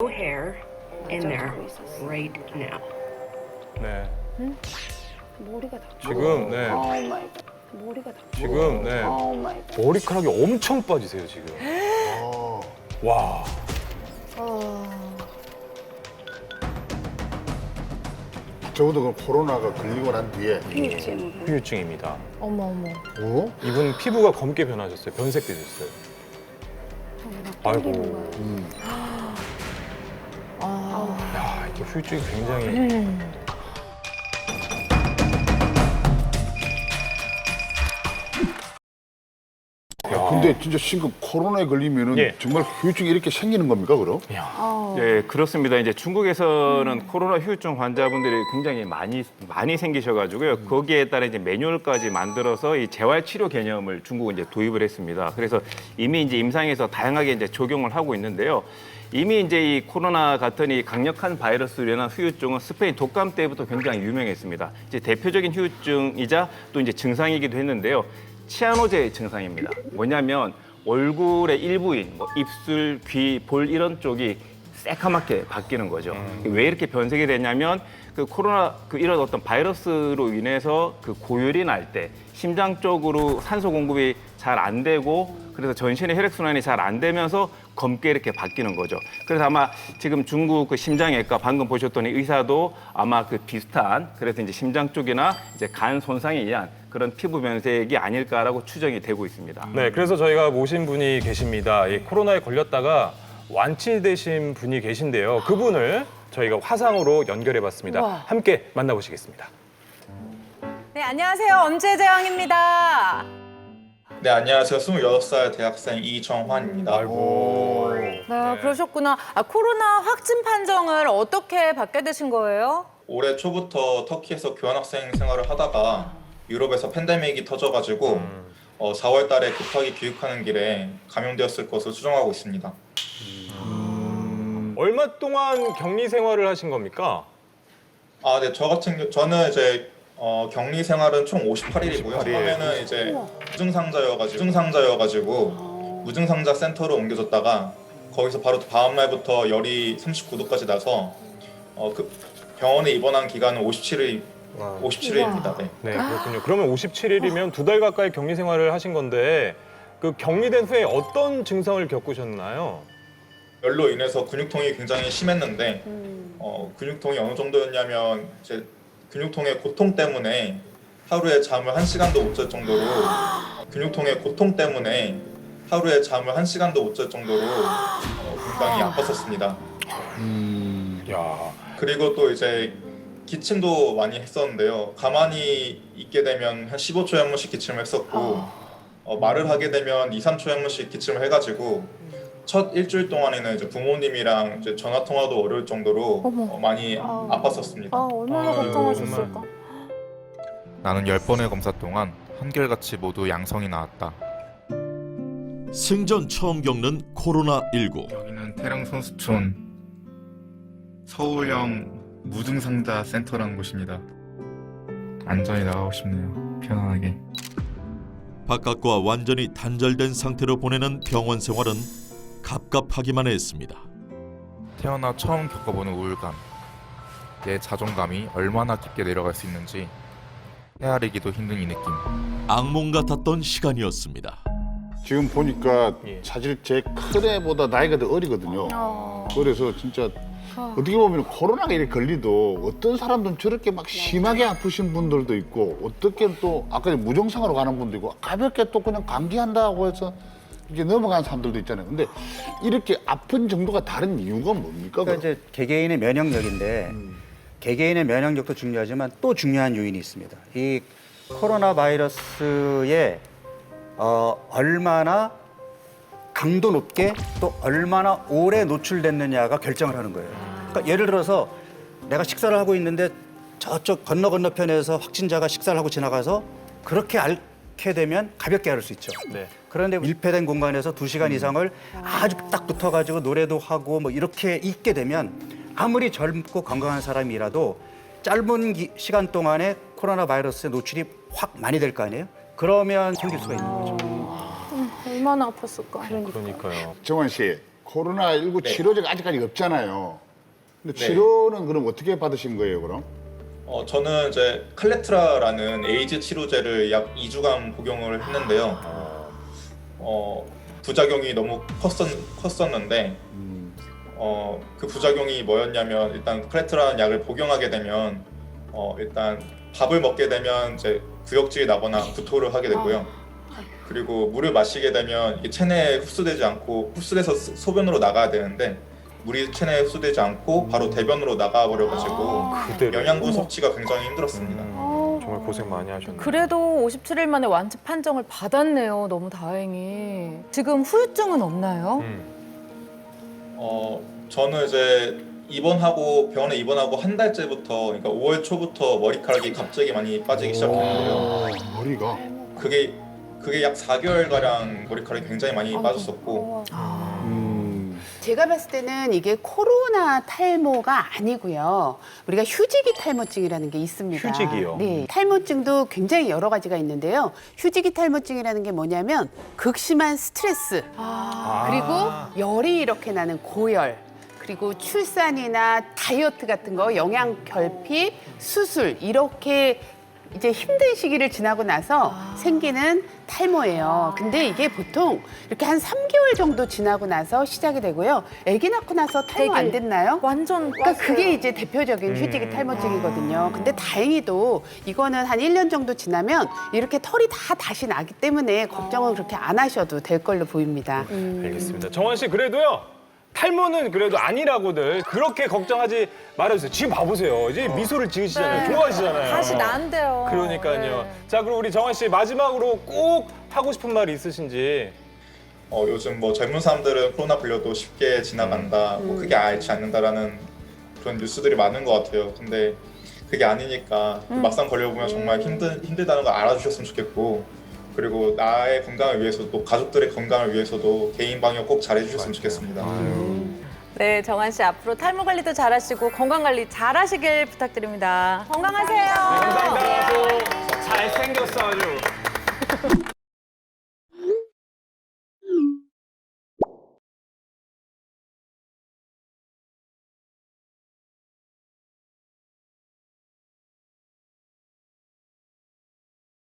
no hair in there right now. 네. 머리가 다. 지금 네. 오 마이 갓. 머리가 다. 지금 네. 오 마이 갓. 머리카락이 엄청 빠지세요 지금. 와. 적어도 그 코로나가 걸리고 난 뒤에 후유증입니다. 어머 어머. 어? 이분 피부가 검게 변하셨어요. 변색되셨어요. 아이고. 야, 이게 후유증이 굉장히. 근데 진짜 심각 코로나에 걸리면은 예. 정말 후유증이 이렇게 생기는 겁니까, 그럼? 네, 그렇습니다. 이제 중국에서는 코로나 후유증 환자분들이 굉장히 많이 생기셔가지고요. 거기에 따라 이제 매뉴얼까지 만들어서 이 재활 치료 개념을 중국은 이제 도입을 했습니다. 그래서 이미 이제 임상에서 다양하게 이제 적용을 하고 있는데요. 이미 이제 이 코로나 같은 이 강력한 바이러스로 인한 후유증은 스페인 독감 때부터 굉장히 유명했습니다. 이제 대표적인 후유증이자 또 이제 증상이기도 했는데요. 치아노제 증상입니다. 뭐냐면 얼굴의 일부인 뭐 입술, 귀, 볼 이런 쪽이 새카맣게 바뀌는 거죠. 왜 이렇게 변색이 되냐면 그 코로나 이런 어떤 바이러스로 인해서 그 고열이 날 때 심장 쪽으로 산소 공급이 잘 안 되고 그래서 전신의 혈액순환이 잘 안 되면서 검게 이렇게 바뀌는 거죠. 그래서 아마 지금 중국 그 심장외과 방금 보셨던 의사도 아마 그 비슷한 그래서 이제 심장 쪽이나 이제 간 손상에 의한 그런 피부 변색이 아닐까라고 추정이 되고 있습니다. 네, 그래서 저희가 모신 분이 계십니다. 이 코로나에 걸렸다가 완치되신 분이 계신데요. 그분을 저희가 화상으로 연결해봤습니다. 우와. 함께 만나보시겠습니다. 네, 안녕하세요. 엄재재왕입니다. 네, 안녕하세요. 26살 대학생 이정환입니다. 아이고. 네, 그러셨구나. 코로나 확진 판정을 어떻게 받게 되신 거예요? 올해 초부터 터키에서 교환학생 생활을 하다가 유럽에서 팬데믹이 터져가지고 4월 달에 급하게 귀국하는 길에 감염되었을 것으로 추정하고 있습니다. 얼마 동안 격리 생활을 하신 겁니까? 아, 네, 저는 이제 격리 생활은 총 58일이고요. 58일. 처음에는 이제 무증상자여가지고 무증상자 센터로 옮겨졌다가 거기서 바로 다음 날부터 열이 39도까지 나서 그 병원에 입원한 기간은 57일입니다. 네. 네, 그렇군요. 그러면 57일이면 2달 가까이 격리 생활을 하신 건데 그 격리된 후에 어떤 증상을 겪으셨나요? 열로 인해서 근육통이 굉장히 심했는데 근육통이 어느 정도였냐면 이제 근육통의 고통 때문에 하루에 잠을 1시간도 못 잘 정도로 굉장히 굉장히 아팠었습니다. 야, 그리고 또 이제 기침도 많이 했었는데요. 가만히 있게 되면 한 15초에 한 번씩 기침을 했었고 말을 하게 되면 2, 3초에 한 번씩 기침을 해가지고 첫 일주일 동안에는 이제 부모님이랑 이제 전화 통화도 어려울 정도로 많이 아팠었습니다. 얼마나 걱정하셨을까. 나는 10번의 검사 동안 한결같이 모두 양성이 나왔다. 생전 처음 겪는 코로나19. 여기는 태릉 선수촌 서울형 무증상자 센터라는 곳입니다. 안전히 나가고 싶네요. 편안하게. 바깥과 완전히 단절된 상태로 보내는 병원 생활은 갑갑하기만 했습니다. 태어나 처음 겪어보는 우울감. 내 자존감이 얼마나 깊게 내려갈 수 있는지 헤아리기도 힘든 이 느낌. 악몽 같았던 시간이었습니다. 지금 보니까 예. 사실 제 큰애보다 나이가 더 어리거든요. 그래서 진짜 어떻게 보면 코로나가 이렇게 걸리도 어떤 사람들은 저렇게 막 심하게 아프신 분들도 있고 어떻게 또 아까 무증상으로 가는 분도 있고 가볍게 또 그냥 감기한다고 해서 이렇게 넘어가는 사람들도 있잖아요. 근데 이렇게 아픈 정도가 다른 이유가 뭡니까? 그러니까 이제 개개인의 면역력인데 개개인의 면역력도 중요하지만 또 중요한 요인이 있습니다. 이 코로나 바이러스에 얼마나 강도 높게 또 얼마나 오래 노출됐느냐가 결정을 하는 거예요. 그러니까 예를 들어서 내가 식사를 하고 있는데 저쪽 건너편에서 확진자가 식사를 하고 지나가서 그렇게 앓게 되면 가볍게 앓을 수 있죠. 네. 그런데 밀폐된 공간에서 2시간 이상을 아주 딱 붙어가지고 노래도 하고 뭐 이렇게 있게 되면 아무리 젊고 건강한 사람이라도 짧은 시간 동안에 코로나 바이러스에 노출이 확 많이 될 거 아니에요? 그러면 생길 수가 있는 거죠. 얼마나 아팠을까. 그러니까요. 정환 씨, 코로나19 네. 치료제가 아직까지 없잖아요. 근데 네. 치료는 그럼 어떻게 받으신 거예요, 그럼? 저는 이제 칼레트라라는 에이즈 치료제를 약 2주간 복용을 했는데요. 부작용이 너무 컸었는데 그 부작용이 뭐였냐면 일단 칼레트라는 약을 복용하게 되면 일단 밥을 먹게 되면 이제 구역질이 나거나 구토를 하게 되고요. 그리고 물을 마시게 되면 이게 체내에 흡수되지 않고 흡수돼서 소변으로 나가야 되는데 물이 체내에 흡수되지 않고 바로 대변으로 나가버려가지고 그대로. 영양분 섭취가 굉장히 힘들었습니다. 정말 고생 많이 하셨네요. 그래도 57일 만에 완치 판정을 받았네요. 너무 다행히. 지금 후유증은 없나요? 저는 이제 병원에 입원하고 한 달째부터, 그러니까 5월 초부터 머리카락이 갑자기 많이 빠지기 시작했는데요. 머리가? 그게 약 4개월 가량 머리카락이 굉장히 많이 빠졌었고, 제가 봤을 때는 이게 코로나 탈모가 아니고요. 우리가 휴지기 탈모증이라는 게 있습니다. 휴지기요? 네. 탈모증도 굉장히 여러 가지가 있는데요. 휴지기 탈모증이라는 게 뭐냐면 극심한 스트레스, 그리고 열이 이렇게 나는 고열, 그리고 출산이나 다이어트 같은 거, 영양 결핍, 수술 이렇게 이제 힘든 시기를 지나고 나서 생기는 탈모예요. 근데 이게 보통 이렇게 한 3개월 정도 지나고 나서 시작이 되고요. 아기 낳고 나서 탈모 안 됐나요? 완전 그러니까 그게 이제 대표적인 휴지기 탈모증이거든요. 근데 다행히도 이거는 한 1년 정도 지나면 이렇게 털이 다 다시 나기 때문에 걱정은 그렇게 안 하셔도 될 걸로 보입니다. 알겠습니다. 정원 씨 그래도요. 탈모는 그래도 아니라고들 그렇게 걱정하지 말아주세요. 지금 봐보세요. 이제 미소를 지으시잖아요. 좋아하시잖아요. 다시 나은데요. 그러니까요. 네. 자, 그럼 우리 정원 씨 마지막으로 꼭 하고 싶은 말이 있으신지. 요즘 뭐 젊은 사람들은 코로나 걸려도 쉽게 지나간다, 뭐 크게 앓지 않는다라는 그런 뉴스들이 많은 것 같아요. 근데 그게 아니니까 막상 걸려보면 정말 힘들다는 걸 알아주셨으면 좋겠고, 그리고 나의 건강을 위해서도 또 가족들의 건강을 위해서도 개인 방역 꼭 잘해주셨으면 좋겠습니다. 네, 정한 씨 앞으로 탈모 관리도 잘하시고 건강 관리 잘하시길 부탁드립니다. 건강하세요. 감사합니다. 잘생겼어 아주.